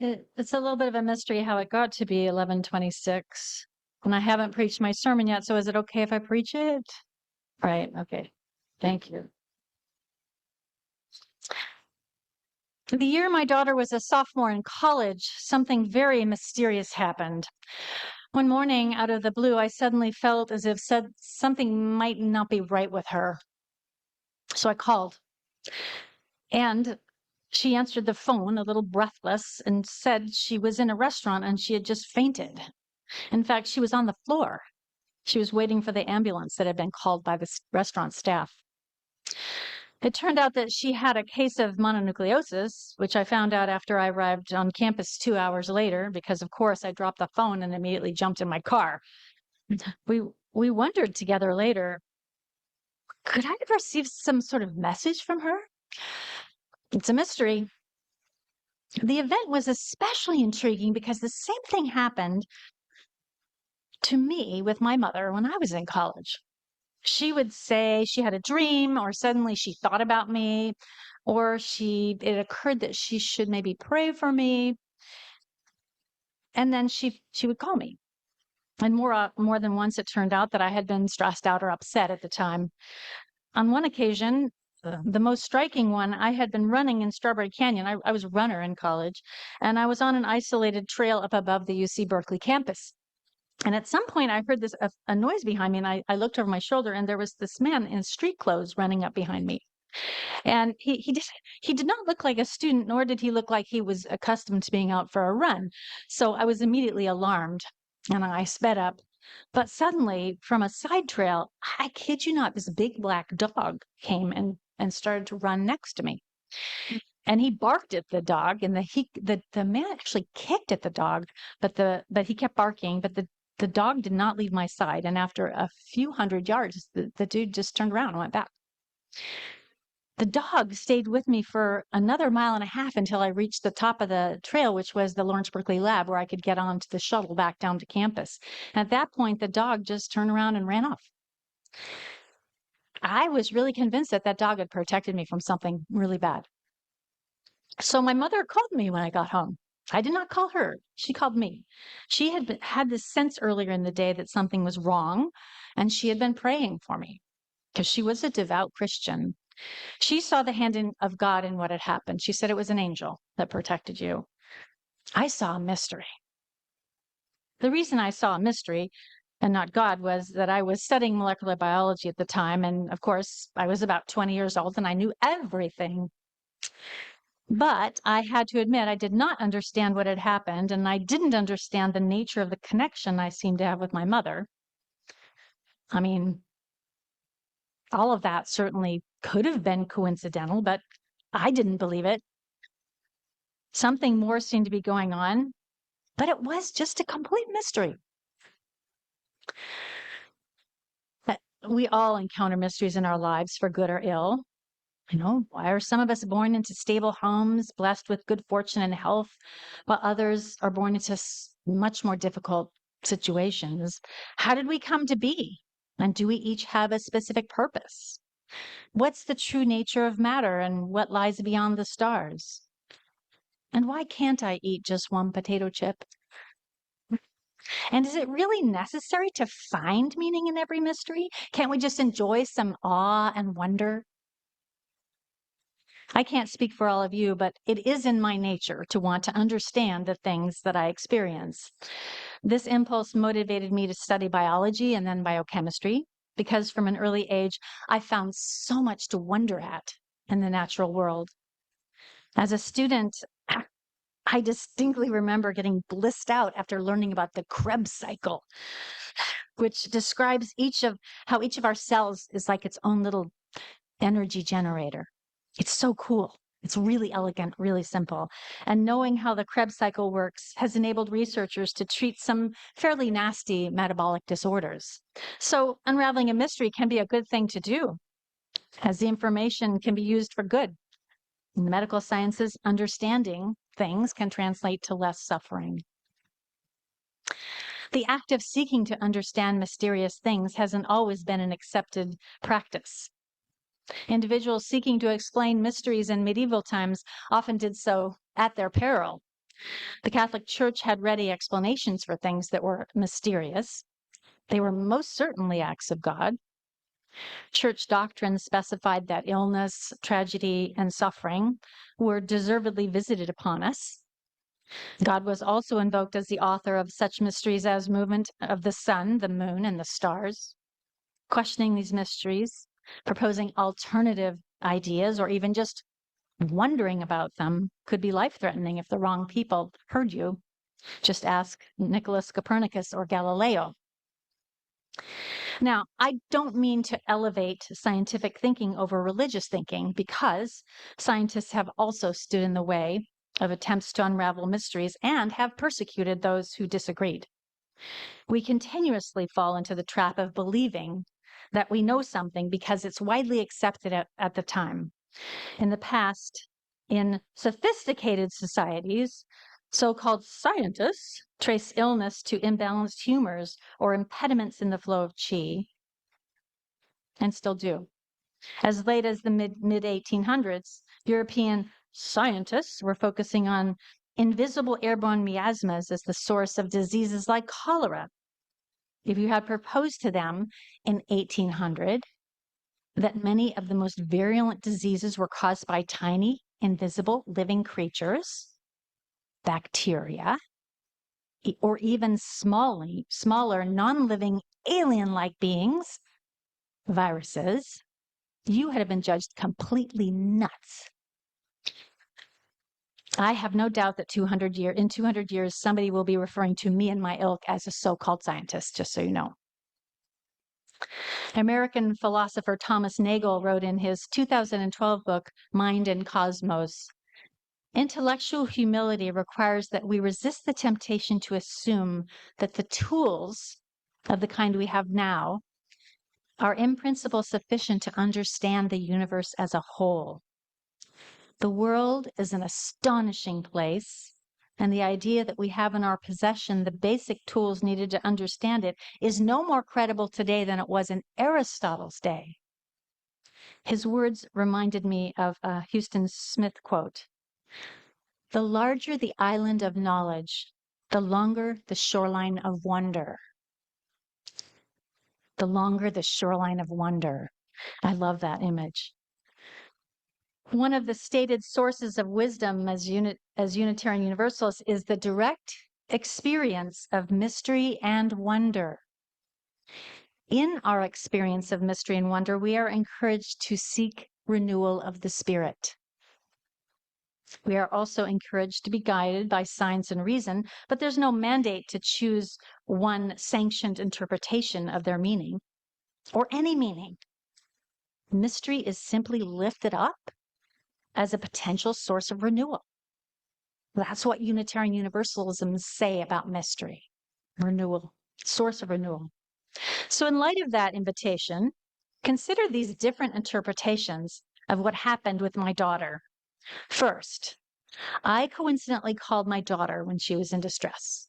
It's a little bit of a mystery how it got to be 11:26, and I haven't preached my sermon yet, so is it okay if I preach it? Right, okay. Thank you. The year my daughter was a sophomore in college, something very mysterious happened. One morning, out of the blue, I suddenly felt as if something might not be right with her. So I called, and she answered the phone a little breathless and said she was in a restaurant and she had just fainted. In fact, she was on the floor. She was waiting for the ambulance that had been called by the restaurant staff. It turned out that she had a case of mononucleosis, which I found out after I arrived on campus 2 hours later, because of course I dropped the phone and immediately jumped in my car. We we wondered together later, could I have received some sort of message from her? It's a mystery. The event was especially intriguing because the same thing happened to me with my mother when I was in college. She would say she had a dream, or suddenly she thought about me, or it occurred that she should maybe pray for me, and then she would call me. And more than once, it turned out that I had been stressed out or upset at the time. On one occasion, the most striking one, I had been running in Strawberry Canyon. I was a runner in college, and I was on an isolated trail up above the UC Berkeley campus. And at some point, I heard a noise behind me, and I looked over my shoulder, and there was this man in street clothes running up behind me. And he did not look like a student, nor did he look like he was accustomed to being out for a run. So I was immediately alarmed, and I sped up. But suddenly, from a side trail, I kid you not, this big black dog came and started to run next to me. And he barked at the dog, and the man actually kicked at the dog, but he kept barking, but the dog did not leave my side. And after a few hundred yards, the dude just turned around and went back. The dog stayed with me for another mile and a half until I reached the top of the trail, which was the Lawrence Berkeley lab, where I could get on to the shuttle back down to campus. At that point, the dog just turned around and ran off. I was really convinced that that dog had protected me from something really bad. So my mother called me when I got home. I did not call her. She called me. She had this sense earlier in the day that something was wrong, and she had been praying for me because she was a devout Christian. She saw the of God in what had happened. She said it was an angel that protected you. I saw a mystery. The reason I saw a mystery and not God was that I was studying molecular biology at the time. And of course, I was about 20 years old and I knew everything. But I had to admit, I did not understand what had happened. And I didn't understand the nature of the connection I seemed to have with my mother. I mean, all of that certainly could have been coincidental, but I didn't believe it. Something more seemed to be going on, but it was just a complete mystery. But we all encounter mysteries in our lives for good or ill. Why are some of us born into stable homes, blessed with good fortune and health, while others are born into much more difficult situations? How did we come to be? And do we each have a specific purpose? What's the true nature of matter and what lies beyond the stars? And why can't I eat just one potato chip? And is it really necessary to find meaning in every mystery? Can't we just enjoy some awe and wonder? I can't speak for all of you, but it is in my nature to want to understand the things that I experience. This impulse motivated me to study biology and then biochemistry, because from an early age, I found so much to wonder at in the natural world. As a student, I distinctly remember getting blissed out after learning about the Krebs cycle, which describes how each of our cells is like its own little energy generator. It's so cool. It's really elegant, really simple. And knowing how the Krebs cycle works has enabled researchers to treat some fairly nasty metabolic disorders. So unraveling a mystery can be a good thing to do, as the information can be used for good. In the medical sciences, understanding things can translate to less suffering. The act of seeking to understand mysterious things hasn't always been an accepted practice. Individuals seeking to explain mysteries in medieval times often did so at their peril. The Catholic Church had ready explanations for things that were mysterious. They were most certainly acts of God. Church doctrine specified that illness, tragedy, and suffering were deservedly visited upon us. God was also invoked as the author of such mysteries as movement of the sun, the moon, and the stars. Questioning these mysteries, proposing alternative ideas, or even just wondering about them could be life-threatening if the wrong people heard you. Just ask Nicholas Copernicus or Galileo. Now, I don't mean to elevate scientific thinking over religious thinking, because scientists have also stood in the way of attempts to unravel mysteries and have persecuted those who disagreed. We continuously fall into the trap of believing that we know something because it's widely accepted at the time. In the past, in sophisticated societies, so-called scientists trace illness to imbalanced humors or impediments in the flow of qi, and still do. As late as the mid-1800s, European scientists were focusing on invisible airborne miasmas as the source of diseases like cholera. If you had proposed to them in 1800 that many of the most virulent diseases were caused by tiny, invisible living creatures, bacteria, or even smaller non-living alien-like beings, viruses, you had been judged completely nuts. I have no doubt that in 200 years, somebody will be referring to me and my ilk as a so-called scientist, just so you know. American philosopher Thomas Nagel wrote in his 2012 book, Mind and Cosmos, intellectual humility requires that we resist the temptation to assume that the tools of the kind we have now are in principle sufficient to understand the universe as a whole. The world is an astonishing place, and the idea that we have in our possession the basic tools needed to understand it is no more credible today than it was in Aristotle's day. His words reminded me of a Houston Smith quote: "The larger the island of knowledge, the longer the shoreline of wonder." The longer the shoreline of wonder. I love that image. One of the stated sources of wisdom as Unitarian Universalists is the direct experience of mystery and wonder. In our experience of mystery and wonder, we are encouraged to seek renewal of the spirit. We are also encouraged to be guided by science and reason, but there's no mandate to choose one sanctioned interpretation of their meaning, or any meaning. Mystery is simply lifted up as a potential source of renewal. That's what Unitarian Universalism say about mystery. Renewal, source of renewal. So in light of that invitation, consider these different interpretations of what happened with my daughter. First, I coincidentally called my daughter when she was in distress.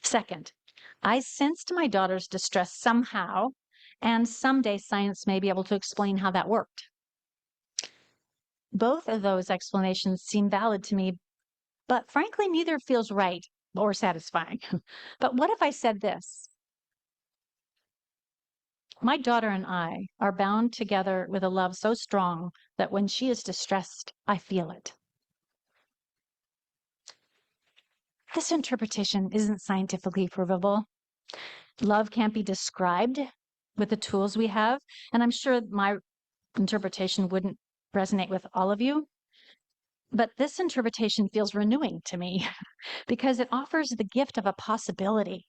Second, I sensed my daughter's distress somehow, and someday science may be able to explain how that worked. Both of those explanations seem valid to me, but frankly, neither feels right or satisfying. But what if I said this? My daughter and I are bound together with a love so strong that when she is distressed, I feel it. This interpretation isn't scientifically provable. Love can't be described with the tools we have, and I'm sure my interpretation wouldn't resonate with all of you. But this interpretation feels renewing to me because it offers the gift of a possibility.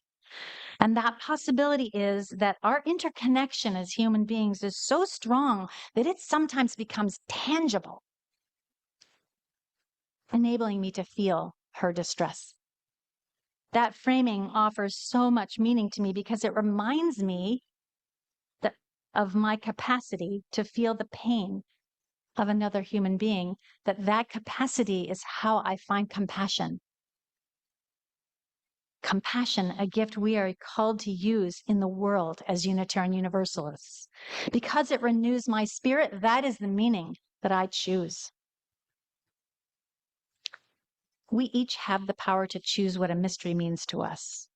And that possibility is that our interconnection as human beings is so strong that it sometimes becomes tangible, enabling me to feel her distress. That framing offers so much meaning to me because it reminds me that of my capacity to feel the pain of another human being, that capacity is how I find compassion. Compassion, a gift we are called to use in the world as Unitarian Universalists. Because it renews my spirit, that is the meaning that I choose. We each have the power to choose what a mystery means to us.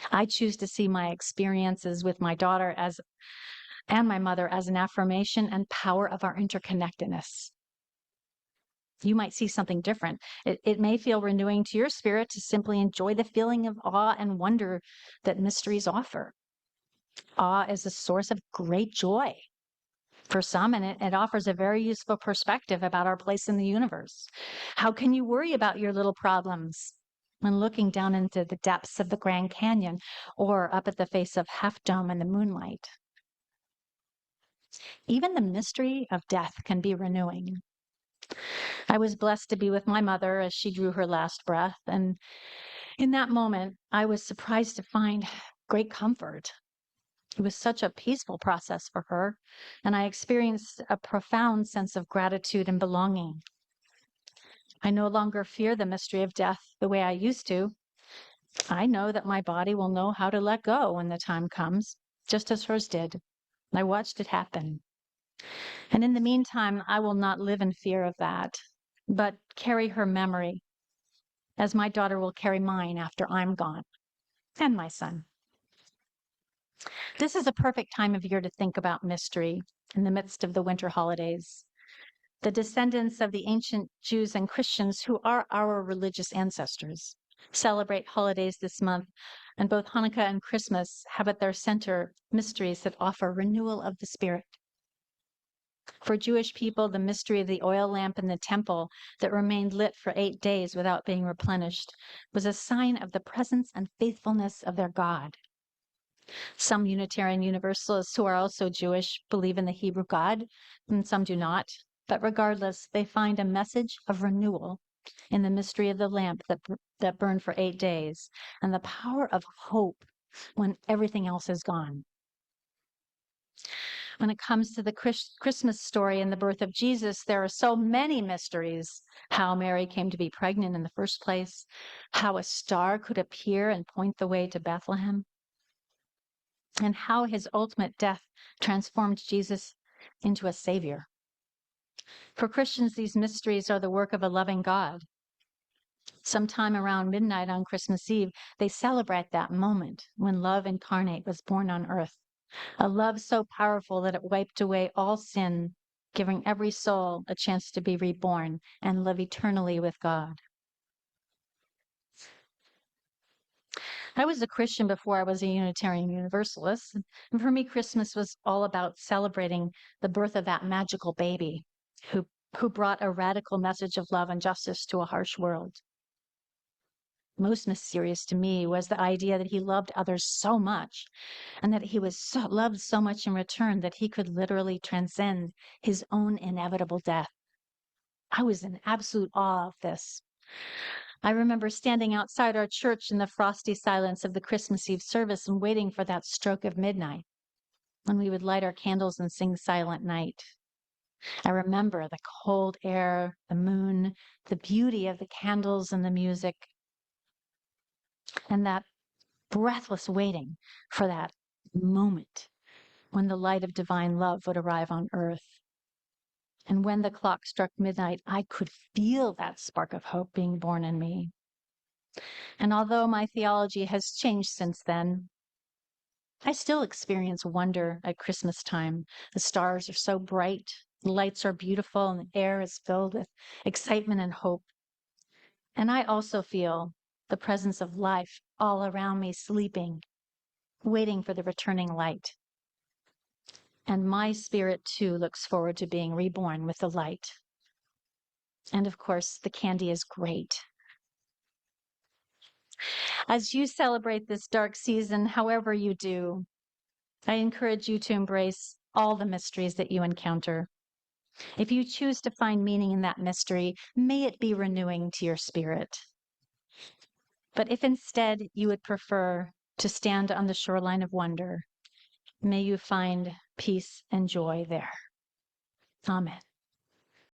I choose to see my experiences with my daughter as and my mother as an affirmation and power of our interconnectedness. You might see something different. It may feel renewing to your spirit to simply enjoy the feeling of awe and wonder that mysteries offer. Awe is a source of great joy for some, and it offers a very useful perspective about our place in the universe. How can you worry about your little problems when looking down into the depths of the Grand Canyon or up at the face of Half Dome in the moonlight? Even the mystery of death can be renewing. I was blessed to be with my mother as she drew her last breath, and in that moment, I was surprised to find great comfort. It was such a peaceful process for her, and I experienced a profound sense of gratitude and belonging. I no longer fear the mystery of death the way I used to. I know that my body will know how to let go when the time comes, just as hers did. I watched it happen. And in the meantime, I will not live in fear of that, but carry her memory, as my daughter will carry mine after I'm gone, and my son. This is a perfect time of year to think about mystery in the midst of the winter holidays. The descendants of the ancient Jews and Christians, who are our religious ancestors, celebrate holidays this month, and both Hanukkah and Christmas have at their center mysteries that offer renewal of the spirit. For Jewish people, the mystery of the oil lamp in the temple that remained lit for 8 days without being replenished was a sign of the presence and faithfulness of their God. Some Unitarian Universalists who are also Jewish believe in the Hebrew God, and some do not. But regardless, they find a message of renewal in the mystery of the lamp that burned for 8 days and the power of hope when everything else is gone. When it comes to the Christmas story and the birth of Jesus, there are so many mysteries. How Mary came to be pregnant in the first place, how a star could appear and point the way to Bethlehem, and how his ultimate death transformed Jesus into a savior. For Christians, these mysteries are the work of a loving God. Sometime around midnight on Christmas Eve, they celebrate that moment when love incarnate was born on earth. A love so powerful that it wiped away all sin, giving every soul a chance to be reborn and live eternally with God. I was a Christian before I was a Unitarian Universalist. And for me, Christmas was all about celebrating the birth of that magical baby who brought a radical message of love and justice to a harsh world. Most mysterious to me was the idea that he loved others so much and that he was loved so much in return that he could literally transcend his own inevitable death. I was in absolute awe of this. I remember standing outside our church in the frosty silence of the Christmas Eve service and waiting for that stroke of midnight when we would light our candles and sing Silent Night. I remember the cold air, the moon, the beauty of the candles and the music, and that breathless waiting for that moment when the light of divine love would arrive on earth. And when the clock struck midnight, I could feel that spark of hope being born in me. And although my theology has changed since then, I still experience wonder at Christmas time. The stars are so bright, the lights are beautiful, and the air is filled with excitement and hope. And I also feel the presence of life all around me, sleeping, waiting for the returning light. And my spirit too looks forward to being reborn with the light. And of course, the candy is great. As you celebrate this dark season, however you do, I encourage you to embrace all the mysteries that you encounter. If you choose to find meaning in that mystery, may it be renewing to your spirit. But if instead you would prefer to stand on the shoreline of wonder, may you find peace and joy there. Amen.